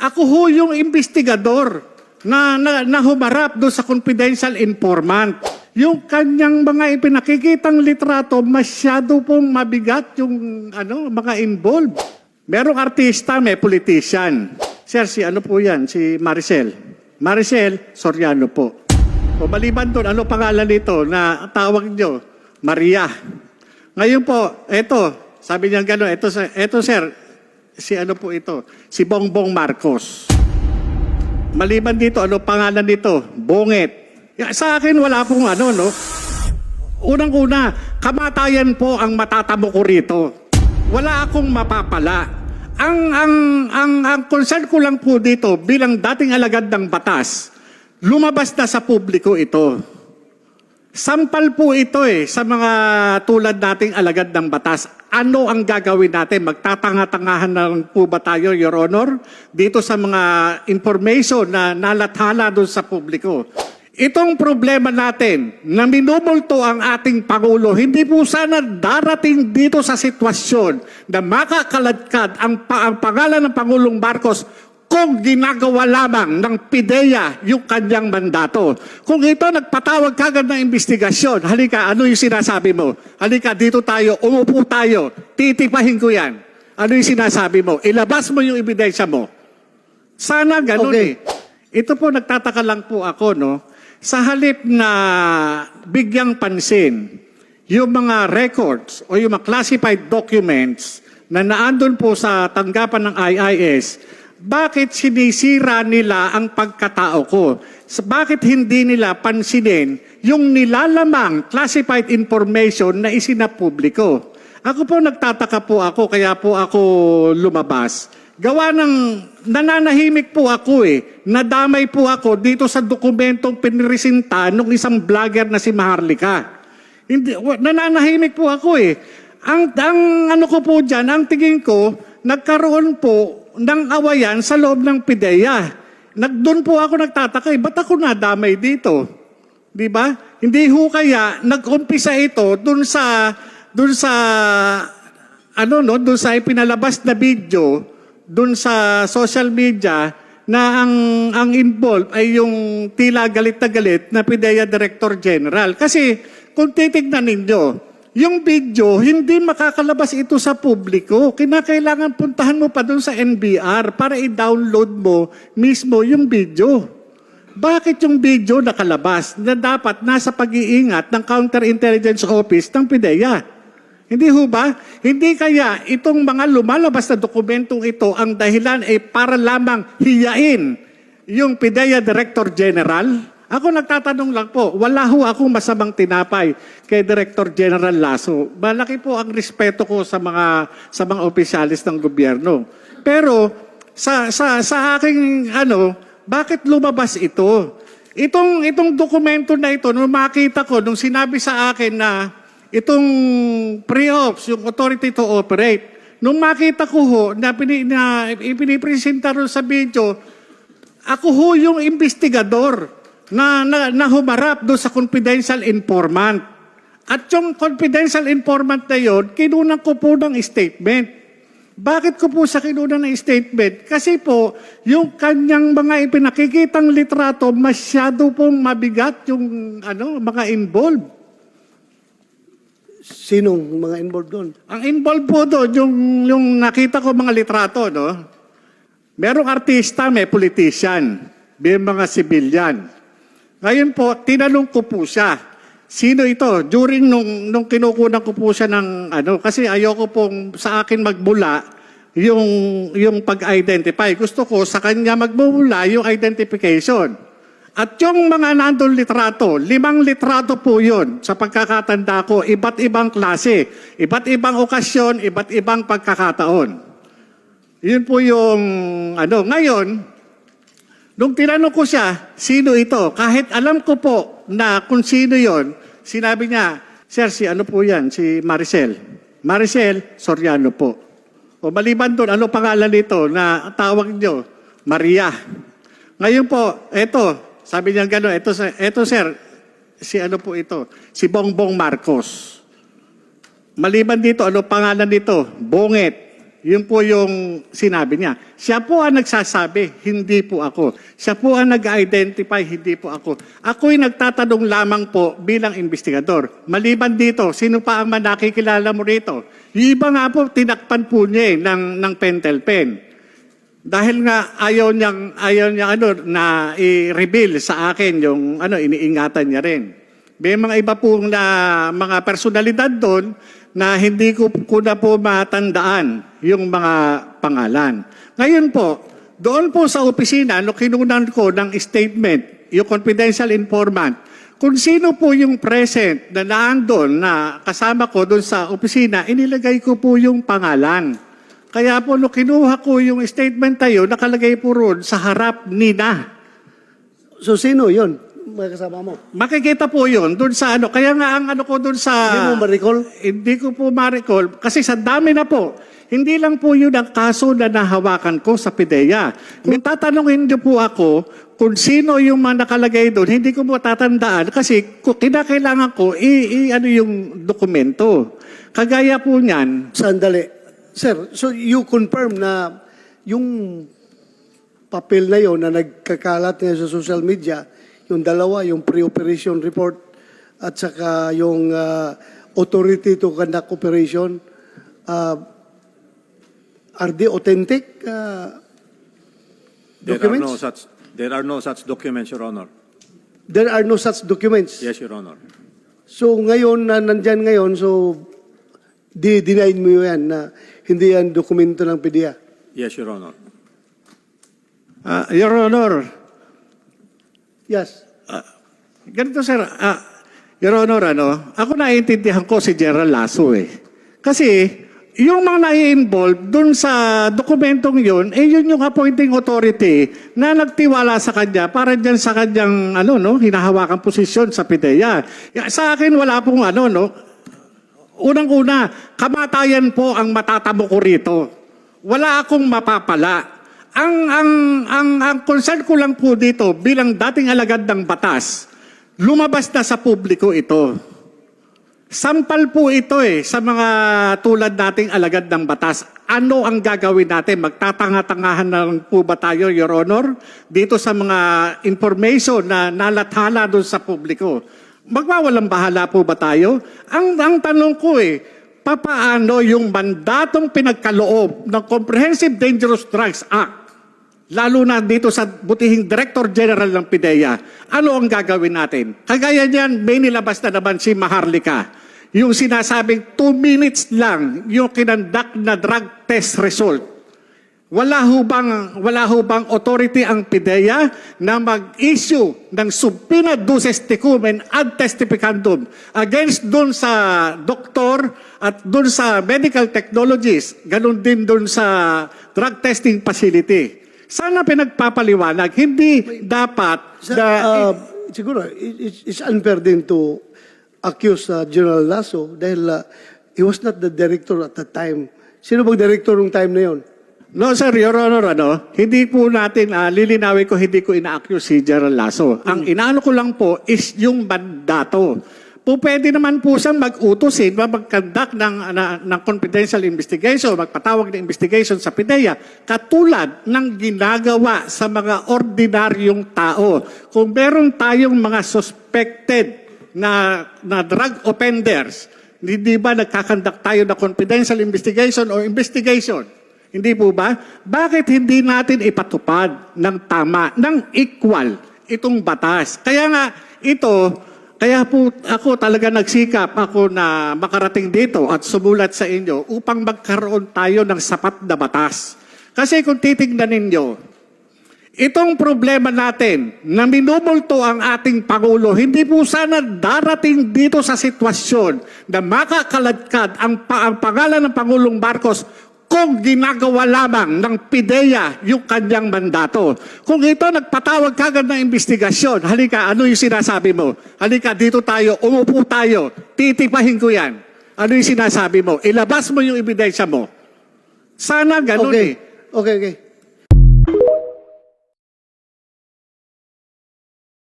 Ako ho yung investigador na humarap doon sa confidential informant. Yung kanyang mga ipinakikitang litrato, masyado pong mabigat yung mga involved. Merong artista, may politician. Sir, si ano po yan? Si Maricel. Maricel Soriano po. O maliban doon, ano pangalan nito na tawag nyo? Maria. Ngayon po, eto, sabi niya gano'n, eto sir, si ano po ito? Si Bongbong Marcos. Maliban dito, ano pangalan nito? Bonget. Sa akin, wala pong no? Unang-una, kamatayan po ang matatamo ko rito. Wala akong mapapala. Ang concern ko lang po dito, bilang dating alagad ng batas, lumabas na sa publiko ito. Sampal po ito sa mga tulad nating alagad ng batas. Ano ang gagawin natin? Magtatanga-tangahan na po ba tayo, Your Honor? Dito sa mga information na nalathala doon sa publiko. Itong problema natin na minumulto ang ating Pangulo, hindi po sana darating dito sa sitwasyon na makakaladkad ang pangalan ng Pangulong Marcos kung ginagawa lamang ng PIDEA yung kanyang mandato. Kung ito nagpatawag kagad ng investigasyon, halika, ano yung sinasabi mo? Halika, dito tayo, umupo tayo, titipahin ko yan. Ano yung sinasabi mo? Ilabas mo yung ebidensya mo. Sana ganun Ito po, nagtataka lang po ako, no? Sa halip na bigyang pansin yung mga records o yung mga classified documents na naandun po sa tanggapan ng IIS, bakit sinisira nila ang pagkatao ko? Bakit hindi nila pansinin yung nilalamang classified information na isinapubliko? Ako po nagtataka po ako, kaya po ako lumabas. Gawa ng nananahimik po ako nadamay po ako dito sa dokumentong pinirisinta ng isang vlogger na si Maharlika. Nananahimik po ako Ang ano ko po dyan, ang tingin ko, nagkaroon po ng awayan sa loob ng PIDEA. Doon po ako nagtataka, ba't ako nadamay dito? Di ba? Hindi ho kaya nag-umpisa ito doon sa ipinalabas na video doon sa social media na ang involved ay yung tila galit na galit na PIDEA Director General. Kasi kung titignan ninyo, yung video, hindi makakalabas ito sa publiko. Kinakailangan puntahan mo pa doon sa NBR para i-download mo mismo yung video. Bakit yung video nakalabas na dapat nasa pag-iingat ng Counterintelligence Office ng PIDEA? Hindi ho ba? Hindi kaya itong mga lumalabas na dokumentong ito ang dahilan ay para lamang hiyain yung PIDEA Director General? Ako nagtatanong lang po, wala ho akong masamang tinapay kay Director General Lasso. Malaki po ang respeto ko sa mga opisyalis ng gobyerno. Pero sa aking bakit lumabas ito? Itong dokumento na ito, nung makita ko, nung sinabi sa akin na itong pre-ops, yung authority to operate, nung makita ko ho na ipinipresenta rin sa video, ako ho yung investigador na humarap doon sa confidential informant. At yung confidential informant na yun, kinunan ko po ng statement. Bakit ko po sa kinunan ng statement? Kasi po, yung kanyang mga ipinakikitang litrato, masyado pong mabigat yung mga involved. Sinong mga involved doon? Ang involved po doon, yung nakita ko mga litrato, no? Merong artista, may politician, may mga civilian. Ngayon po, tinanong ko po siya, sino ito? During nung kinukunan ko po siya ng kasi ayoko pong sa akin magmula yung pag-identify. Gusto ko sa kanya magmula yung identification. At yung mga nandun litrato, 5 litrato po yun sa pagkakatanda ko, iba't ibang klase, iba't ibang okasyon, iba't ibang pagkakataon. Yun po yung Ngayon, nung tinanong ko siya, sino ito? Kahit alam ko po na kung sino yon, sinabi niya, sir, si ano po yan? Si Maricel. Maricel Soriano po. O maliban doon, ano pangalan nito na tawag nyo? Maria. Ngayon po, eto, sabi niya gano'n, eto sir, si ano po ito? Si Bongbong Marcos. Maliban dito, ano pangalan nito? Bonget. Yun po yung sinabi niya. Siya po ang nagsasabi, hindi po ako. Siya po ang nag-identify, hindi po ako. Ako'y nagtatanong lamang po bilang investigador. Maliban dito, sino pa ang nakikilala mo rito? Yung iba nga po, tinakpan po niya ng pentel pen. Dahil nga ayaw niya na i-reveal sa akin yung iniingatan niya rin. May mga iba pong mga personalidad doon na hindi ko na po matandaan yung mga pangalan. Ngayon po, doon po sa opisina, kinunan ko ng statement, yung confidential informant, kung sino po yung present na naandun na kasama ko doon sa opisina, inilagay ko po yung pangalan. Kaya po, kinuha ko yung statement tayo, nakalagay po roon sa harap nina. So sino yun? Mga kasama mo? Makikita po yun doon sa Kaya nga ang ko doon sa... Hindi mo ma-recall? Hindi ko po ma-recall. Kasi sa dami na po. Hindi lang po yun ang kaso na nahawakan ko sa PIDEA. Kung tatanungin niyo po ako kung sino yung mga nakalagay doon, hindi ko po tatandaan kasi kinakailangan ko yung dokumento. Kagaya po niyan. Sandali. Sir, so you confirm na yung papel na yun na nagkakalat niya sa social media, yung dalawa, yung pre-operation report at saka yung authority to conduct operation, are they authentic documents? There are no such documents, Your Honor. There are no such documents? Yes, Your Honor. So ngayon, na nandyan ngayon, so denied mo yan na hindi yan dokumento ng PDEA? Yes, Your Honor. Your Honor, Yes. ganito sir, Your Honor, ako naiintindihan ko si General Lasso eh. Kasi, yung mga nai-involve dun sa dokumentong yun, yun yung appointing authority na nagtiwala sa kanya para dyan sa kanyang, hinahawakang posisyon sa PIDEA. Sa akin, wala pong unang-una, kamatayan po ang matatamo ko rito. Wala akong mapapala. Ang concern ko lang po dito bilang dating alagad ng batas, lumabas na sa publiko ito. Sampal po ito sa mga tulad nating alagad ng batas. Ano ang gagawin natin? Magtatanga-tangahan na lang po ba tayo, Your Honor, dito sa mga information na nalathala doon sa publiko? Magwawalang bahala po ba tayo? Ang tanong ko papaano yung mandatong pinagkaloob ng Comprehensive Dangerous Drugs Act, lalo na dito sa butihing Director General ng PIDEA, ano ang gagawin natin? Kagaya niyan, may nilabas na naman si Maharlika. Yung sinasabing 2 minutes lang yung kinandak na drug test result. Wala ho bang authority ang PIDEA na mag-issue ng subpoena duces tecum ad testificandum against dun sa doktor at dun sa medical technologies, ganun din dun sa drug testing facility. Sana pinagpapaliwanag, hindi dapat siguro, it's unfair din to accuse General Lasso dahil he was not the director at that time. Sino bang director ng time na yon? No, sir, Your Honor, hindi po natin, lilinawin ko, hindi ko ina-accuse si General Lasso. Ang inaano ko lang po is yung mandato. Pwede naman po siyang mag-utusin, mag-conduct ng confidential investigation, magpatawag ng investigation sa PIDEA, katulad ng ginagawa sa mga ordinaryong tao. Kung meron tayong mga suspected na drug offenders, hindi ba nagkakandak tayo na confidential investigation o investigation? Hindi po ba? Bakit hindi natin ipatupad ng tama, ng equal itong batas? Kaya nga kaya po ako talaga nagsikap ako na makarating dito at sumulat sa inyo upang magkaroon tayo ng sapat na batas. Kasi kung titignan ninyo, itong problema natin na minumulto ang ating Pangulo, hindi po sana darating dito sa sitwasyon na makakaladkad ang pangalan ng Pangulong Marcos kung ginagawa lamang ng PIDEA yung kanyang mandato. Kung ito nagpatawag kagad ng investigasyon, halika, ano yung sinasabi mo? Halika, dito tayo, umupo tayo, titipahin ko yan. Ano yung sinasabi mo? Ilabas mo yung ebidensya mo. Sana ganun Okay.